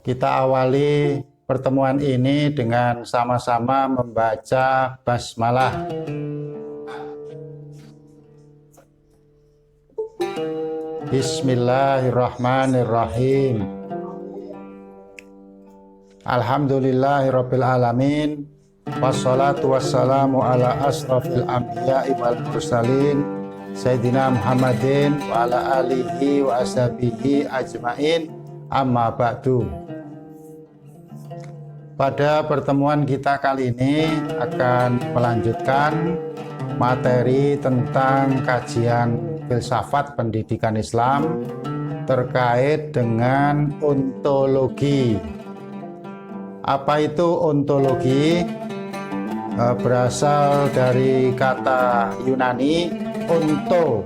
Kita awali pertemuan ini dengan sama-sama membaca basmalah. Bismillahirrahmanirrahim. Alhamdulillahirabbil alamin. Wassalatu wassalamu ala asrofil anbiya'i wal mursalin Sayyidina Muhammadin wa ala alihi wa ashabihi ajmain. Amma ba'du. Pada pertemuan kita kali ini akan melanjutkan materi tentang kajian filsafat pendidikan Islam terkait dengan ontologi. Apa itu ontologi? Berasal dari kata Yunani onto,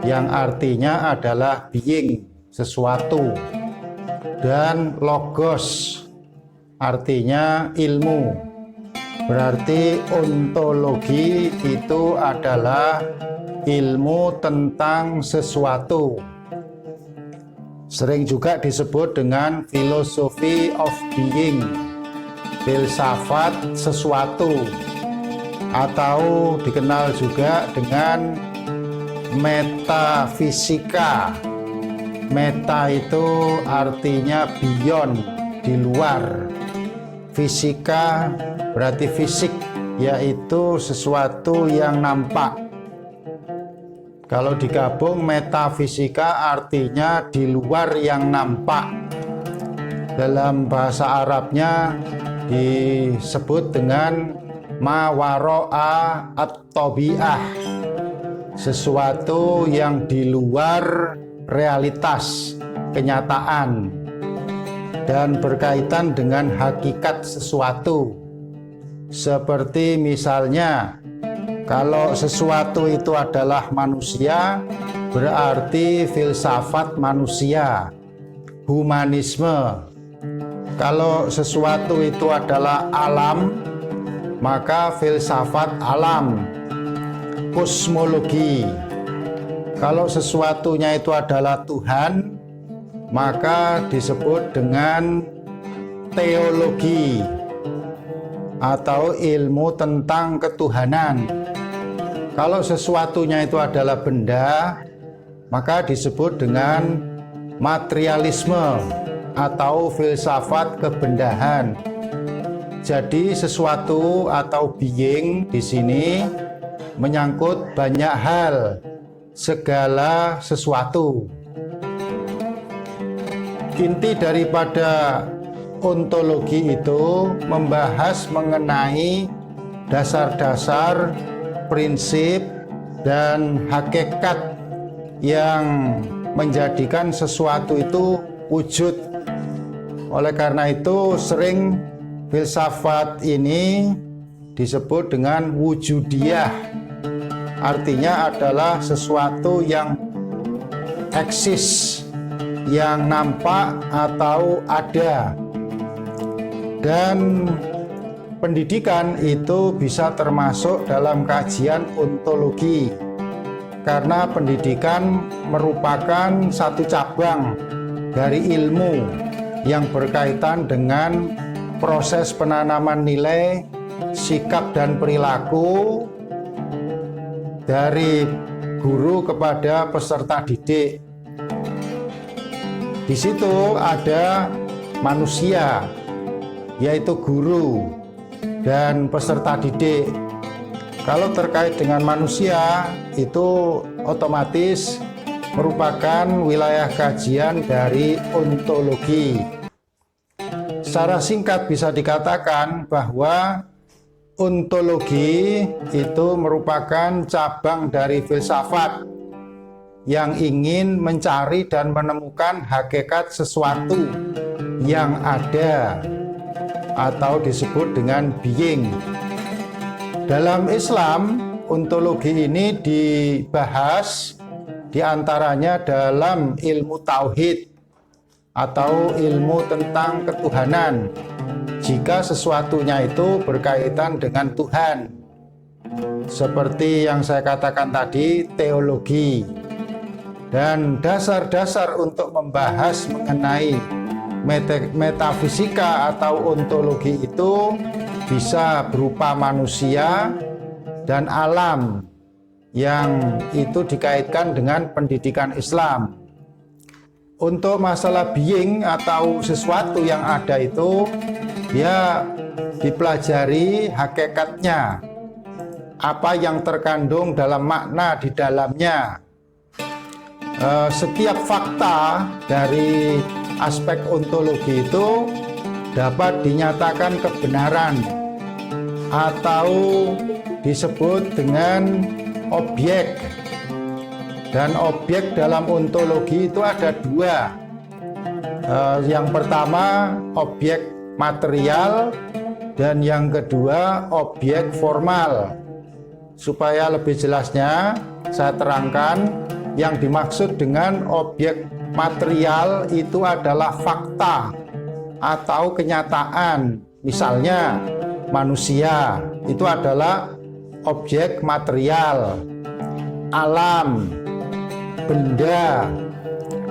yang artinya adalah being, sesuatu, dan logos artinya ilmu. Berarti ontologi itu adalah ilmu tentang sesuatu. Sering juga disebut dengan philosophy of being, filsafat sesuatu, atau dikenal juga dengan metafisika. Meta itu artinya beyond, di luar. Fisika berarti fisik, yaitu sesuatu yang nampak. Kalau digabung metafisika artinya di luar yang nampak. Dalam bahasa Arabnya disebut dengan ma waro'a at-tabi'ah, sesuatu yang di luar realitas, kenyataan, dan berkaitan dengan hakikat sesuatu. Seperti misalnya, kalau sesuatu itu adalah manusia, berarti filsafat manusia, humanisme. Kalau sesuatu itu adalah alam, maka filsafat alam, kosmologi. Kalau sesuatunya itu adalah Tuhan, maka disebut dengan teologi atau ilmu tentang ketuhanan. Kalau sesuatunya itu adalah benda, maka disebut dengan materialisme atau filsafat kebendahan. Jadi sesuatu atau being di sini menyangkut banyak hal, segala sesuatu. Inti daripada ontologi itu membahas mengenai dasar-dasar, prinsip, dan hakikat yang menjadikan sesuatu itu wujud. Oleh karena itu sering filsafat ini disebut dengan wujudiyah. Artinya adalah sesuatu yang eksis, yang nampak atau ada. Dan pendidikan itu bisa termasuk dalam kajian ontologi, karena pendidikan merupakan satu cabang dari ilmu yang berkaitan dengan proses penanaman nilai, sikap dan perilaku dari guru kepada peserta didik. Di situ ada manusia, yaitu guru dan peserta didik. Kalau terkait dengan manusia, itu otomatis merupakan wilayah kajian dari ontologi. Secara singkat bisa dikatakan bahwa ontologi itu merupakan cabang dari filsafat yang ingin mencari dan menemukan hakikat sesuatu yang ada atau disebut dengan being. Dalam Islam, ontologi ini dibahas diantaranya dalam ilmu tauhid atau ilmu tentang ketuhanan, jika sesuatunya itu berkaitan dengan Tuhan. Seperti yang saya katakan tadi, teologi. Dan dasar-dasar untuk membahas mengenai Metafisika atau ontologi itu bisa berupa manusia dan alam yang itu dikaitkan dengan pendidikan Islam. Untuk masalah being atau sesuatu yang ada itu, dia dipelajari hakikatnya, apa yang terkandung dalam makna di dalamnya. Setiap fakta dari aspek ontologi itu dapat dinyatakan kebenaran atau disebut dengan objek. Dan objek dalam ontologi itu ada dua. Yang pertama objek material dan yang kedua objek formal. Supaya lebih jelasnya saya terangkan, yang dimaksud dengan objek material itu adalah fakta atau kenyataan. Misalnya manusia itu adalah objek material, alam, benda,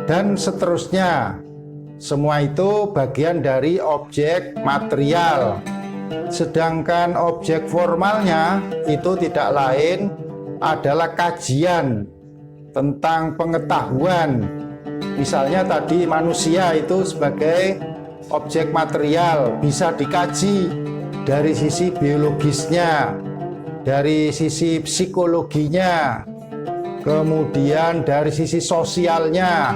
dan seterusnya. Semua itu bagian dari objek material. Sedangkan objek formalnya itu tidak lain adalah kajian tentang pengetahuan. Misalnya tadi manusia itu sebagai objek material bisa dikaji dari sisi biologisnya, dari sisi psikologinya, kemudian dari sisi sosialnya,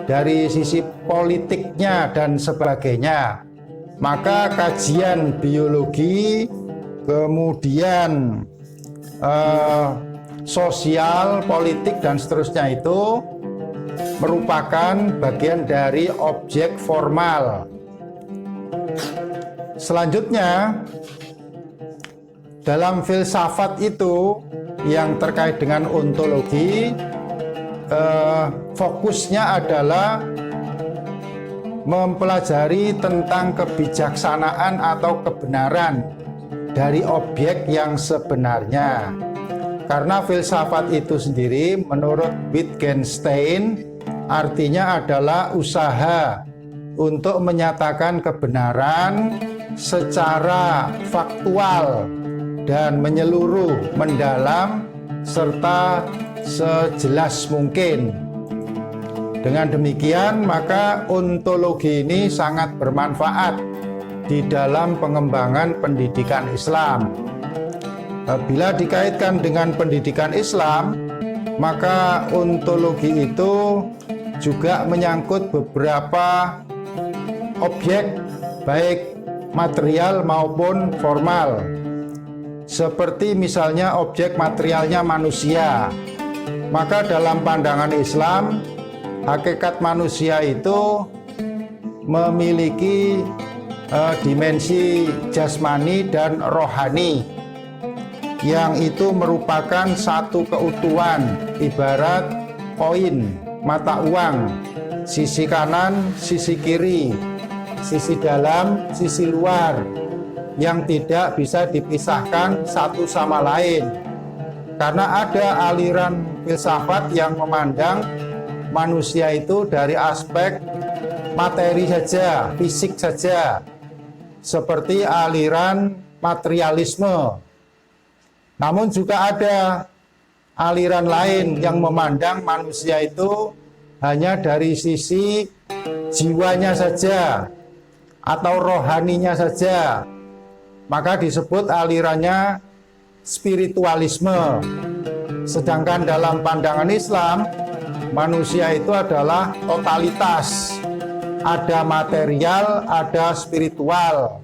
dari sisi politiknya, dan sebagainya. Maka kajian biologi, kemudian sosial, politik, dan seterusnya itu merupakan bagian dari objek formal. Selanjutnya, dalam filsafat itu yang terkait dengan ontologi, fokusnya adalah mempelajari tentang kebijaksanaan atau kebenaran dari objek yang sebenarnya. Karena filsafat itu sendiri menurut Wittgenstein artinya adalah usaha untuk menyatakan kebenaran secara faktual dan menyeluruh, mendalam, serta sejelas mungkin. Dengan demikian, maka ontologi ini sangat bermanfaat di dalam pengembangan pendidikan Islam. Bila dikaitkan dengan pendidikan Islam, maka ontologi itu juga menyangkut beberapa objek, baik material maupun formal. Seperti misalnya objek materialnya manusia. Maka dalam pandangan Islam, hakikat manusia itu memiliki dimensi jasmani dan rohani, yang itu merupakan satu keutuhan, ibarat koin, mata uang, sisi kanan, sisi kiri, sisi dalam, sisi luar, yang tidak bisa dipisahkan satu sama lain. Karena ada aliran filsafat yang memandang manusia itu dari aspek materi saja, fisik saja, seperti aliran materialisme. Namun juga ada aliran lain yang memandang manusia itu hanya dari sisi jiwanya saja atau rohaninya saja. Maka disebut alirannya spiritualisme. Sedangkan dalam pandangan Islam, manusia itu adalah totalitas. Ada material, ada spiritual,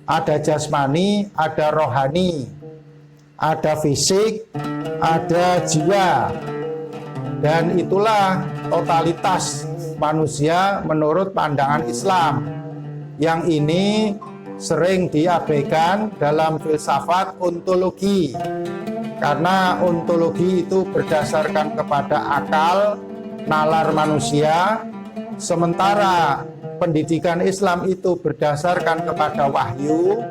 ada jasmani, ada rohani, ada fisik, ada jiwa. Dan itulah totalitas manusia menurut pandangan Islam. Yang ini sering diabaikan dalam filsafat ontologi. Karena ontologi itu berdasarkan kepada akal, nalar manusia, sementara pendidikan Islam itu berdasarkan kepada wahyu,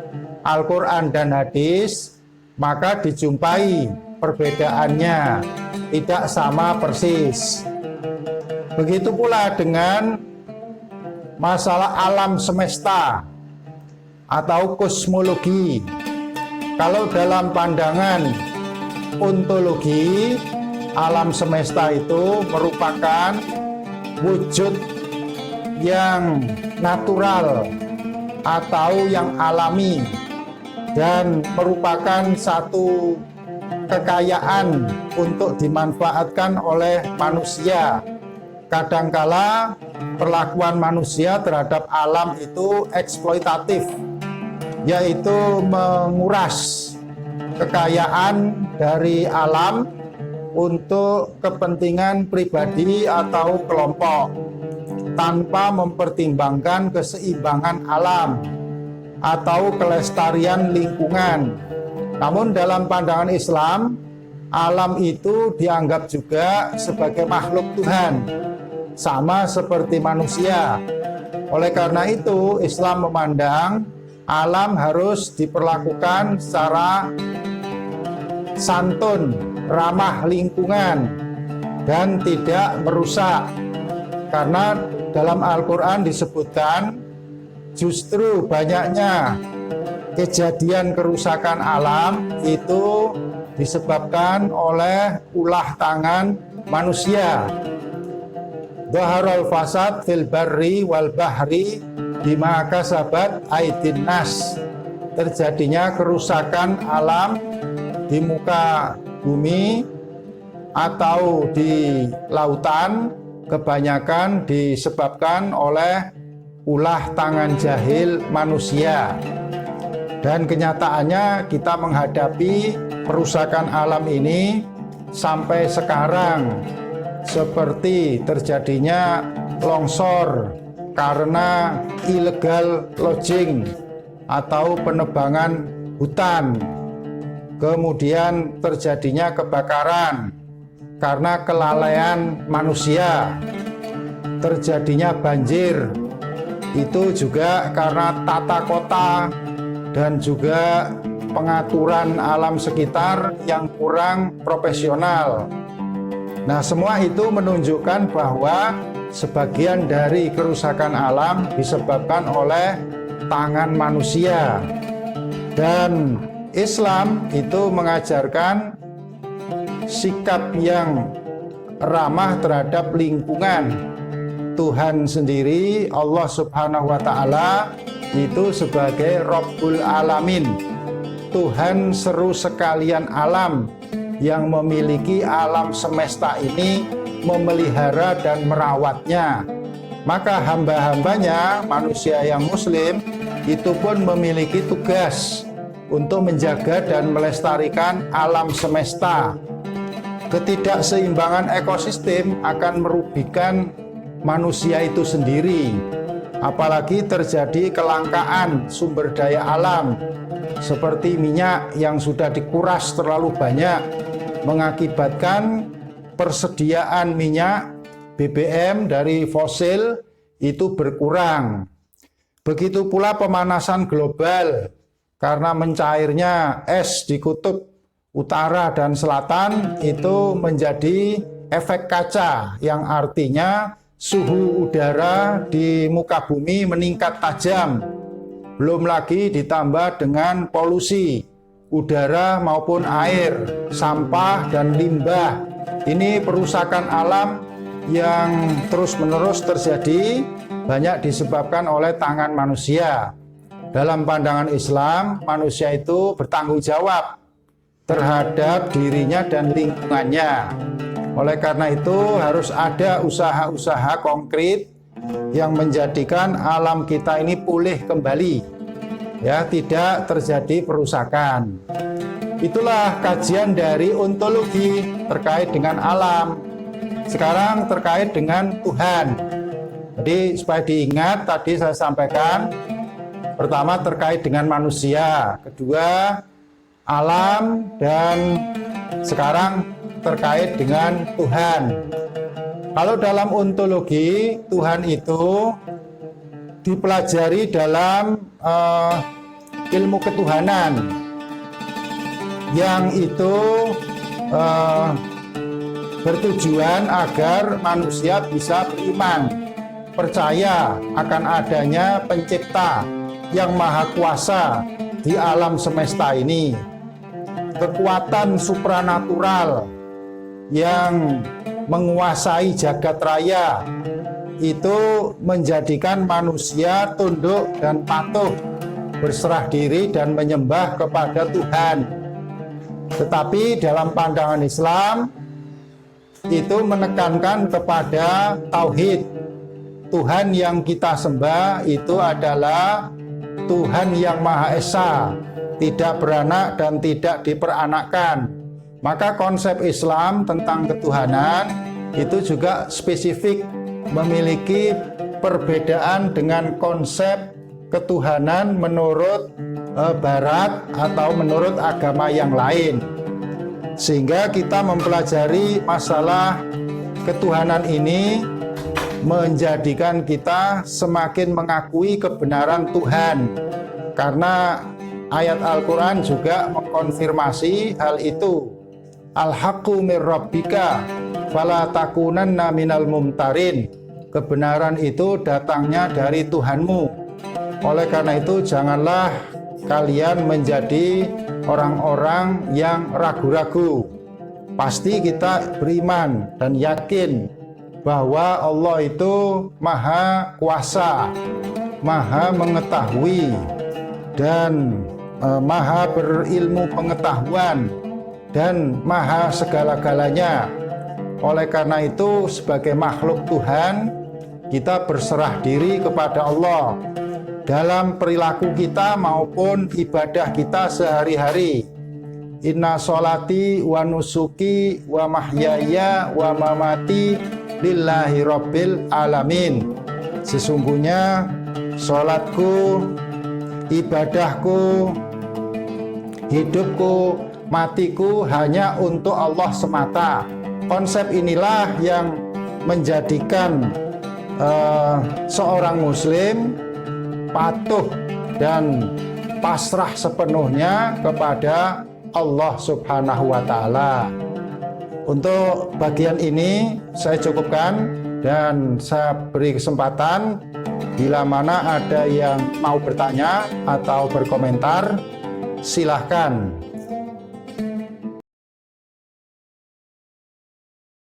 Al-Quran dan hadis, maka dijumpai perbedaannya, tidak sama persis. Begitu pula dengan masalah alam semesta atau kosmologi. Kalau dalam pandangan ontologi, alam semesta itu merupakan wujud yang natural atau yang alami dan merupakan satu kekayaan untuk dimanfaatkan oleh manusia. Kadangkala perlakuan manusia terhadap alam itu eksploitatif, yaitu menguras kekayaan dari alam untuk kepentingan pribadi atau kelompok tanpa mempertimbangkan keseimbangan alam atau kelestarian lingkungan. Namun dalam pandangan Islam, alam itu dianggap juga sebagai makhluk Tuhan, sama seperti manusia. Oleh karena itu, Islam memandang alam harus diperlakukan secara santun, ramah lingkungan, dan tidak merusak. Karena dalam Al-Quran disebutkan justru banyaknya kejadian kerusakan alam itu disebabkan oleh ulah tangan manusia. Dhaharal fasad fil barri wal bahri bima kasabat aydin nas. Terjadinya kerusakan alam di muka bumi atau di lautan kebanyakan disebabkan oleh ulah tangan jahil manusia. Dan kenyataannya kita menghadapi perusakan alam ini sampai sekarang, seperti terjadinya longsor karena illegal logging atau penebangan hutan, kemudian terjadinya kebakaran karena kelalaian manusia, terjadinya banjir itu juga karena tata kota dan juga pengaturan alam sekitar yang kurang profesional. Nah, semua itu menunjukkan bahwa sebagian dari kerusakan alam disebabkan oleh tangan manusia. Dan Islam itu mengajarkan sikap yang ramah terhadap lingkungan. Tuhan sendiri, Allah Subhanahu wa Ta'ala, itu sebagai Rabbul Alamin, Tuhan seru sekalian alam, yang memiliki alam semesta ini, memelihara dan merawatnya. Maka hamba-hambanya, manusia yang muslim, itu pun memiliki tugas untuk menjaga dan melestarikan alam semesta. Ketidakseimbangan ekosistem akan merugikan manusia itu sendiri. Apalagi terjadi kelangkaan sumber daya alam seperti minyak yang sudah dikuras terlalu banyak, mengakibatkan persediaan minyak BBM dari fosil itu berkurang. Begitu pula pemanasan global karena mencairnya es di kutub utara dan selatan itu menjadi efek kaca, yang artinya suhu udara di muka bumi meningkat tajam. Belum lagi ditambah dengan polusi udara maupun air, sampah dan limbah. Ini perusakan alam yang terus-menerus terjadi, banyak disebabkan oleh tangan manusia. Dalam pandangan Islam, manusia itu bertanggung jawab terhadap dirinya dan lingkungannya. Oleh karena itu harus ada usaha-usaha konkret yang menjadikan alam kita ini pulih kembali, ya, tidak terjadi perusakan. Itulah kajian dari ontologi terkait dengan alam. Sekarang terkait dengan Tuhan. Jadi supaya diingat, tadi saya sampaikan, pertama terkait dengan manusia, kedua alam, dan sekarang terkait dengan Tuhan. Kalau dalam ontologi, Tuhan itu dipelajari dalam ilmu ketuhanan, yang itu bertujuan agar manusia bisa beriman percaya akan adanya pencipta yang maha kuasa di alam semesta ini, kekuatan supranatural yang menguasai jagat raya itu menjadikan manusia tunduk dan patuh, berserah diri dan menyembah kepada Tuhan. Tetapi dalam pandangan Islam itu menekankan kepada tauhid. Tuhan yang kita sembah itu adalah Tuhan yang Maha Esa, tidak beranak dan tidak diperanakkan. Maka konsep Islam tentang ketuhanan itu juga spesifik, memiliki perbedaan dengan konsep ketuhanan menurut Barat atau menurut agama yang lain. Sehingga kita mempelajari masalah ketuhanan ini menjadikan kita semakin mengakui kebenaran Tuhan, karena ayat Al-Quran juga mengkonfirmasi hal itu. Al-haqqu mir rabbika fala takunanna minal mumtarin. Kebenaran itu datangnya dari Tuhanmu. Oleh karena itu janganlah kalian menjadi orang-orang yang ragu-ragu. Pasti kita beriman dan yakin bahwa Allah itu maha kuasa, maha mengetahui, dan maha berilmu pengetahuan, dan maha segala-galanya. Oleh karena itu sebagai makhluk Tuhan, kita berserah diri kepada Allah dalam perilaku kita maupun ibadah kita sehari-hari. Inna sholati wa nusuki wa mahyaya wa mamati lillahi rabbil alamin. Sesungguhnya sholatku, ibadahku, hidupku, matiku hanya untuk Allah semata. Konsep inilah yang menjadikan seorang muslim patuh dan pasrah sepenuhnya kepada Allah Subhanahu wa Ta'ala. Untuk bagian ini saya cukupkan dan saya beri kesempatan bila mana ada yang mau bertanya atau berkomentar, silahkan.